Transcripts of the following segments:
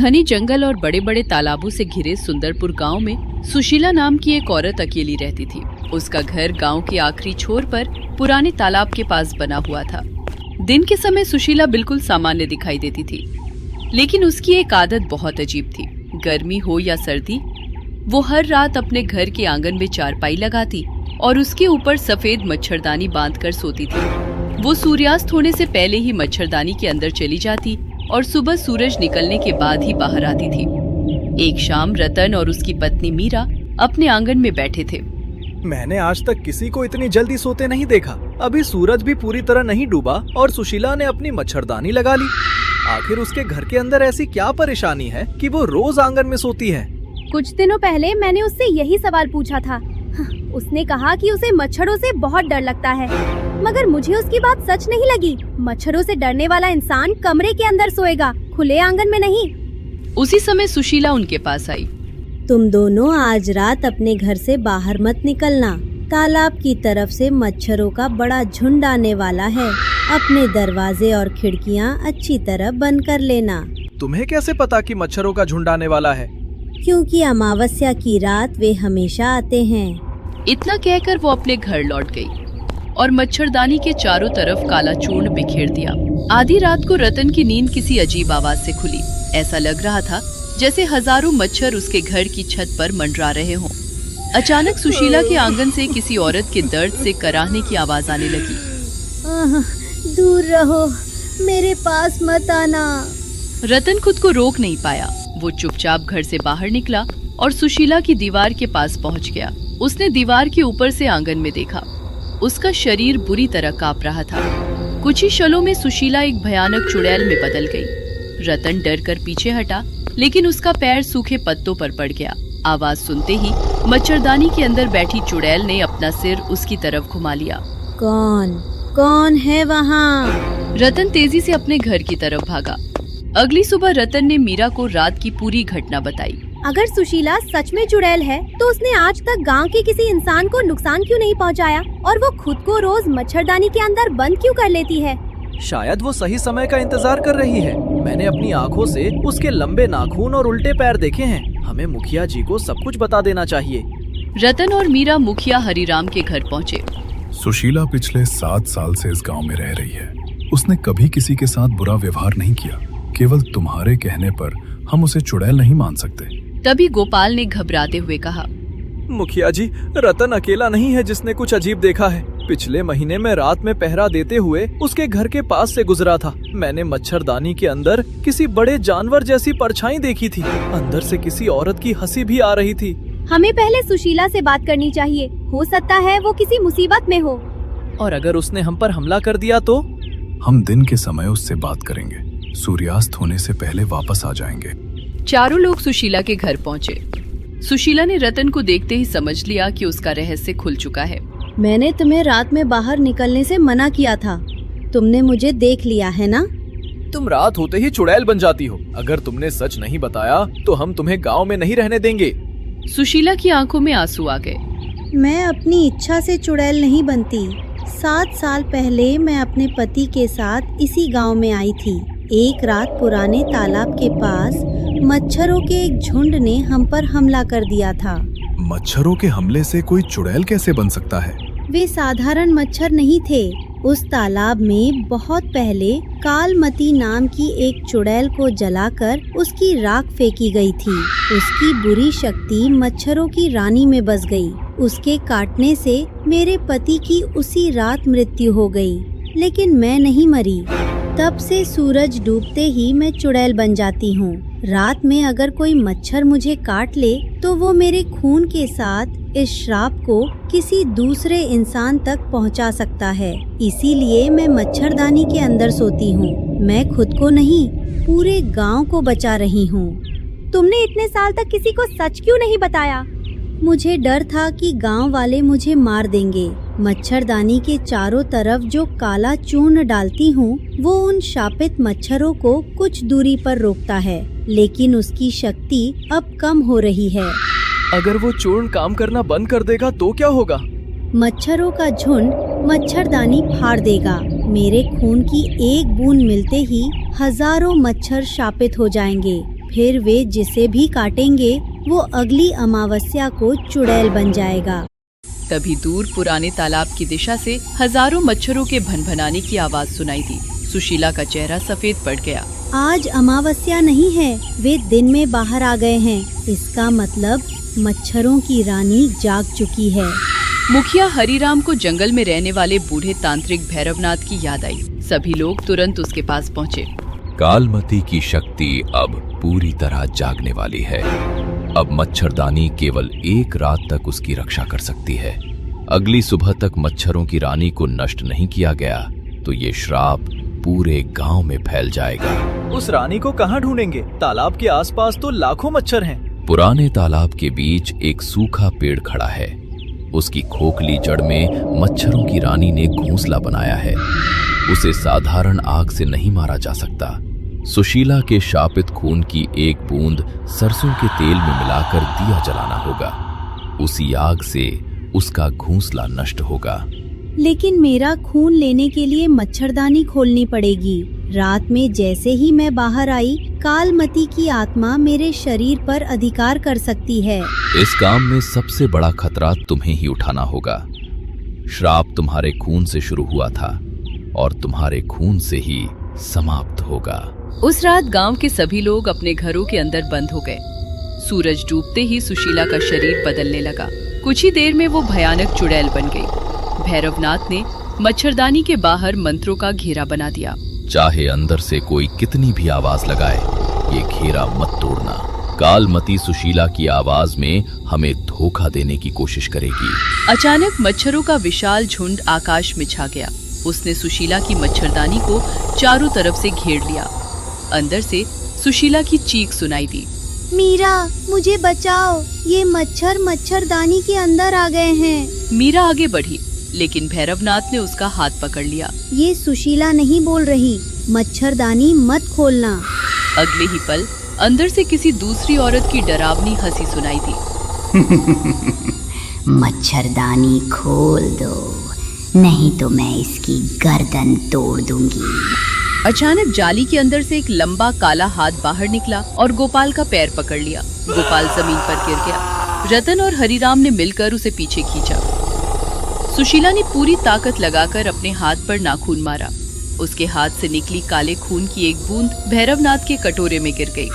घने जंगल और बड़े बड़े तालाबों से घिरे सुंदरपुर गांव में सुशीला नाम की एक औरत अकेली रहती थी। उसका घर गांव के आखिरी छोर पर पुराने तालाब के पास बना हुआ था। दिन के समय सुशीला बिल्कुल सामान्य दिखाई देती थी, लेकिन उसकी एक आदत बहुत अजीब थी। गर्मी हो या सर्दी, वो हर रात अपने घर के आंगन में चारपाई लगाती और उसके ऊपर सफेद मच्छरदानी बांधकर सोती थी। वो सूर्यास्त होने से पहले ही मच्छरदानी के अंदर चली जाती और सुबह सूरज निकलने के बाद ही बाहर आती थी। एक शाम रतन और उसकी पत्नी मीरा अपने आंगन में बैठे थे। मैंने आज तक किसी को इतनी जल्दी सोते नहीं देखा। अभी सूरज भी पूरी तरह नहीं डूबा और सुशीला ने अपनी मच्छरदानी लगा ली। आखिर उसके घर के अंदर ऐसी क्या परेशानी है कि वो रोज आंगन में सोती है? कुछ दिनों पहले मैंने उससे यही सवाल पूछा था। उसने कहा कि उसे मच्छरों से बहुत डर लगता है, मगर मुझे उसकी बात सच नहीं लगी। मच्छरों से डरने वाला इंसान कमरे के अंदर सोएगा, खुले आंगन में नहीं। उसी समय सुशीला उनके पास आई। तुम दोनों आज रात अपने घर से बाहर मत निकलना। तालाब की तरफ से मच्छरों का बड़ा झुंड आने वाला है। अपने दरवाजे और खिड़कियां अच्छी तरह बंद कर लेना। तुम्हें कैसे पता कि मच्छरों का झुंड आने वाला है? क्योंकि अमावस्या की रात वे हमेशा आते हैं। इतना कहकर वो अपने घर लौट गई और मच्छरदानी के चारों तरफ काला चूर्ण बिखेर दिया। आधी रात को रतन की नींद किसी अजीब आवाज से खुली। ऐसा लग रहा था जैसे हजारों मच्छर उसके घर की छत पर मंडरा रहे हों। अचानक सुशीला के आंगन से किसी औरत के दर्द से कराहने की आवाज आने लगी। दूर रहो, मेरे पास मत आना। रतन खुद को रोक नहीं पाया। वो चुपचाप घर से बाहर निकला और सुशीला की दीवार के पास पहुंच गया। उसने दीवार के ऊपर से आंगन में देखा। उसका शरीर बुरी तरह कांप रहा था। कुछ ही क्षणों में सुशीला एक भयानक चुड़ैल में बदल गई। रतन डर कर पीछे हटा, लेकिन उसका पैर सूखे पत्तों पर पड़ गया। आवाज सुनते ही मच्छरदानी के अंदर बैठी चुड़ैल ने अपना सिर उसकी तरफ घुमा लिया। कौन है वहाँ? रतन तेजी से अपने घर की तरफ भागा। अगली सुबह रतन ने मीरा को रात की पूरी घटना बताई। अगर सुशीला सच में चुड़ैल है, तो उसने आज तक गांव के किसी इंसान को नुकसान क्यों नहीं पहुंचाया? और वो खुद को रोज मच्छरदानी के अंदर बंद क्यों कर लेती है? शायद वो सही समय का इंतजार कर रही है। मैंने अपनी आँखों से उसके लंबे नाखून और उल्टे पैर देखे हैं। हमें मुखिया जी को सब कुछ बता देना चाहिए। रतन और मीरा मुखिया हरिराम के घर पहुँचे। सुशीला पिछले 7 साल से इस गांव में रह रही है। उसने कभी किसी के साथ बुरा व्यवहार नहीं किया। केवल तुम्हारे कहने पर हम उसे चुड़ैल नहीं मान सकते। तभी गोपाल ने घबराते हुए कहा, मुखिया जी, रतन अकेला नहीं है जिसने कुछ अजीब देखा है। पिछले महीने में रात में पहरा देते हुए उसके घर के पास से गुजरा था। मैंने मच्छरदानी के अंदर किसी बड़े जानवर जैसी परछाई देखी थी। अंदर से किसी औरत की हंसी भी आ रही थी। हमें पहले सुशीला से बात करनी चाहिए। हो सकता है वो किसी मुसीबत में हो। और अगर उसने हम पर हमला कर दिया तो? हम दिन के समय उससे बात करेंगे। सूर्यास्त होने से पहले वापस आ जाएंगे। चारों लोग सुशीला के घर पहुँचे। सुशीला ने रतन को देखते ही समझ लिया कि उसका रहस्य खुल चुका है। मैंने तुम्हें रात में बाहर निकलने से मना किया था। तुमने मुझे देख लिया है ना? तुम रात होते ही चुड़ैल बन जाती हो। अगर तुमने सच नहीं बताया तो हम तुम्हें गांव में नहीं रहने देंगे। सुशीला की आंखों में आंसू आ गए। मैं अपनी इच्छा से चुड़ैल नहीं बनती। 7 साल पहले मैं अपने पति के साथ इसी गांव में आई थी। एक रात पुराने तालाब के पास मच्छरों के एक झुंड ने हम पर हमला कर दिया था। मच्छरों के हमले से कोई चुड़ैल कैसे बन सकता है? वे साधारण मच्छर नहीं थे। उस तालाब में बहुत पहले कालमती नाम की एक चुड़ैल को जलाकर उसकी राख फेंकी गई थी। उसकी बुरी शक्ति मच्छरों की रानी में बस गई। उसके काटने से मेरे पति की उसी रात मृत्यु हो गई, लेकिन मैं नहीं मरी। तब से सूरज डूबते ही मैं चुड़ैल बन जाती हूँ। रात में अगर कोई मच्छर मुझे काट ले तो वो मेरे खून के साथ इस श्राप को किसी दूसरे इंसान तक पहुँचा सकता है। इसीलिए मैं मच्छरदानी के अंदर सोती हूँ। मैं खुद को नहीं, पूरे गांव को बचा रही हूँ। तुमने इतने साल तक किसी को सच क्यों नहीं बताया? मुझे डर था कि गांव वाले मुझे मार देंगे। मच्छरदानी के चारों तरफ जो काला चूर्ण डालती हूँ वो उन शापित मच्छरों को कुछ दूरी पर रोकता है, लेकिन उसकी शक्ति अब कम हो रही है। अगर वो चूर्ण काम करना बंद कर देगा तो क्या होगा? मच्छरों का झुंड मच्छरदानी फाड़ देगा। मेरे खून की एक बूंद मिलते ही हजारों मच्छर शापित हो जाएंगे। फिर वे जिसे भी काटेंगे वो अगली अमावस्या को चुड़ैल बन जाएगा। तभी दूर पुराने तालाब की दिशा से हजारों मच्छरों के भनभनाने की आवाज सुनाई दी। सुशीला का चेहरा सफेद पड़ गया। आज अमावस्या नहीं है, वे दिन में बाहर आ गए हैं। इसका मतलब मच्छरों की रानी जाग चुकी है। मुखिया हरिराम को जंगल में रहने वाले बूढ़े तांत्रिक भैरवनाथ की याद आई। सभी लोग तुरंत उसके पास पहुँचे। कालमती की शक्ति अब पूरी तरह जागने वाली है। अब मच्छरदानी केवल एक रात तक उसकी रक्षा कर सकती है। अगली सुबह तक मच्छरों की रानी को नष्ट नहीं किया गया तो ये श्राप पूरे गांव में फैल जाएगा। उस रानी को कहाँ ढूंढेंगे? तालाब के आसपास तो लाखों मच्छर हैं। पुराने तालाब के बीच एक सूखा पेड़ खड़ा है। उसकी खोखली जड़ में मच्छरों की रानी ने घोंसला बनाया है। उसे साधारण आग से नहीं मारा जा सकता। सुशीला के शापित खून की एक बूंद सरसों के तेल में मिलाकर दिया जलाना होगा। उसी आग से उसका घोंसला नष्ट होगा। लेकिन मेरा खून लेने के लिए मच्छरदानी खोलनी पड़ेगी। रात में जैसे ही मैं बाहर आई, कालमती की आत्मा मेरे शरीर पर अधिकार कर सकती है। इस काम में सबसे बड़ा खतरा तुम्हें ही उठाना होगा। श्राप तुम्हारे खून से शुरू हुआ था और तुम्हारे खून से ही समाप्त होगा। उस रात गांव के सभी लोग अपने घरों के अंदर बंद हो गए। सूरज डूबते ही सुशीला का शरीर बदलने लगा। कुछ ही देर में वो भयानक चुड़ैल बन गई। भैरवनाथ ने मच्छरदानी के बाहर मंत्रों का घेरा बना दिया। चाहे अंदर से कोई कितनी भी आवाज लगाए, ये घेरा मत तोड़ना। कालमती सुशीला की आवाज में हमें धोखा देने की कोशिश करेगी। अचानक मच्छरों का विशाल झुंड आकाश में छा गया। उसने सुशीला की मच्छरदानी को चारों तरफ से घेर लिया। अंदर से सुशीला की चीख सुनाई दी। मीरा, मुझे बचाओ, ये मच्छर मच्छरदानी के अंदर आ गए हैं। मीरा आगे बढ़ी, लेकिन भैरवनाथ ने उसका हाथ पकड़ लिया। ये सुशीला नहीं बोल रही, मच्छरदानी मत खोलना। अगले ही पल अंदर से किसी दूसरी औरत की डरावनी हंसी सुनाई दी। मच्छरदानी खोल दो, नहीं तो मैं इसकी गर्दन तोड़ दूंगी। अचानक जाली के अंदर से एक लंबा काला हाथ बाहर निकला और गोपाल का पैर पकड़ लिया। गोपाल जमीन पर गिर गया। रतन और हरिराम ने मिलकर उसे पीछे खींचा। सुशीला ने पूरी ताकत लगाकर अपने हाथ पर नाखून मारा। उसके हाथ से निकली काले खून की एक बूंद भैरवनाथ के कटोरे में गिर गई।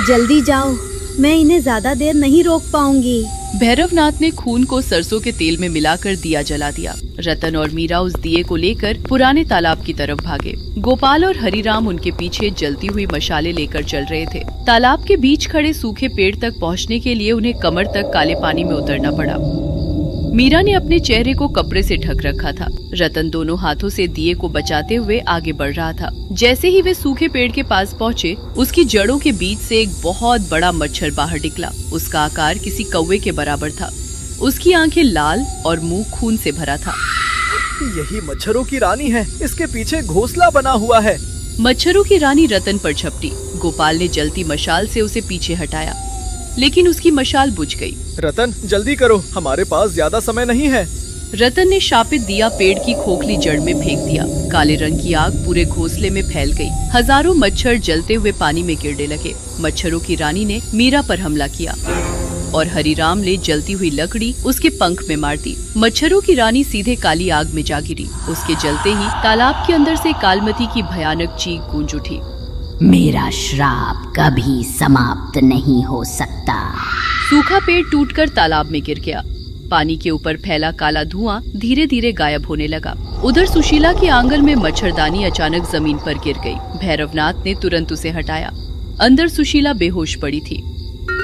जल्दी जाओ, मैं इन्हें ज्यादा देर नहीं रोक पाऊंगी। भैरवनाथ ने खून को सरसों के तेल में मिलाकर दिया जला दिया। रतन और मीरा उस दिए को लेकर पुराने तालाब की तरफ भागे। गोपाल और हरिराम उनके पीछे जलती हुई मशालें लेकर चल रहे थे। तालाब के बीच खड़े सूखे पेड़ तक पहुंचने के लिए उन्हें कमर तक काले पानी में उतरना पड़ा। मीरा ने अपने चेहरे को कपड़े से ढक रखा था। रतन दोनों हाथों से दिए को बचाते हुए आगे बढ़ रहा था। जैसे ही वे सूखे पेड़ के पास पहुँचे, उसकी जड़ों के बीच से एक बहुत बड़ा मच्छर बाहर निकला। उसका आकार किसी कौवे के बराबर था। उसकी आंखें लाल और मुंह खून से भरा था। यही मच्छरों की रानी है, इसके पीछे घोंसला बना हुआ है। मच्छरों की रानी रतन पर झपटी। गोपाल ने जलती मशाल से उसे पीछे हटाया, लेकिन उसकी मशाल बुझ गई। रतन, जल्दी करो, हमारे पास ज्यादा समय नहीं है। रतन ने शापित दिया पेड़ की खोखली जड़ में फेंक दिया। काले रंग की आग पूरे घोंसले में फैल गई। हजारों मच्छर जलते हुए पानी में गिरने लगे। मच्छरों की रानी ने मीरा पर हमला किया और हरिराम ने जलती हुई लकड़ी उसके पंख में मार दी। मच्छरों की रानी सीधे काली आग में जा गिरी। उसके जलते ही तालाब के अंदर से कालमती की भयानक चीख गूंज उठी। मेरा श्राप कभी समाप्त नहीं हो सकता। सूखा पेड़ टूटकर तालाब में गिर गया। पानी के ऊपर फैला काला धुआं धीरे धीरे गायब होने लगा। उधर सुशीला के आंगन में मच्छरदानी अचानक जमीन पर गिर गई। भैरवनाथ ने तुरंत उसे हटाया। अंदर सुशीला बेहोश पड़ी थी।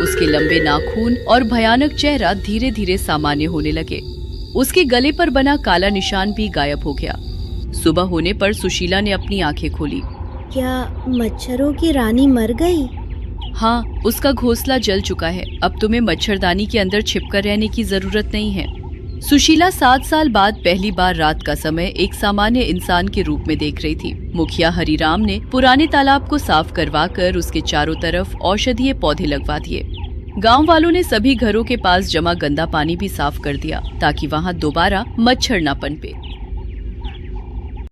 उसके लंबे नाखून और भयानक चेहरा धीरे धीरे सामान्य होने लगे। उसके गले पर बना काला निशान भी गायब हो गया। सुबह होने पर सुशीला ने अपनी आंखें खोली। क्या मच्छरों की रानी मर गई? हाँ, उसका घोंसला जल चुका है। अब तुम्हें मच्छरदानी के अंदर छिपकर रहने की जरूरत नहीं है। सुशीला 7 साल बाद पहली बार रात का समय एक सामान्य इंसान के रूप में देख रही थी। मुखिया हरिराम ने पुराने तालाब को साफ करवाकर उसके चारों तरफ औषधीय पौधे लगवा दिए। गांव वालों ने सभी घरों के पास जमा गंदा पानी भी साफ कर दिया ताकि वहां दोबारा मच्छर न पनपे।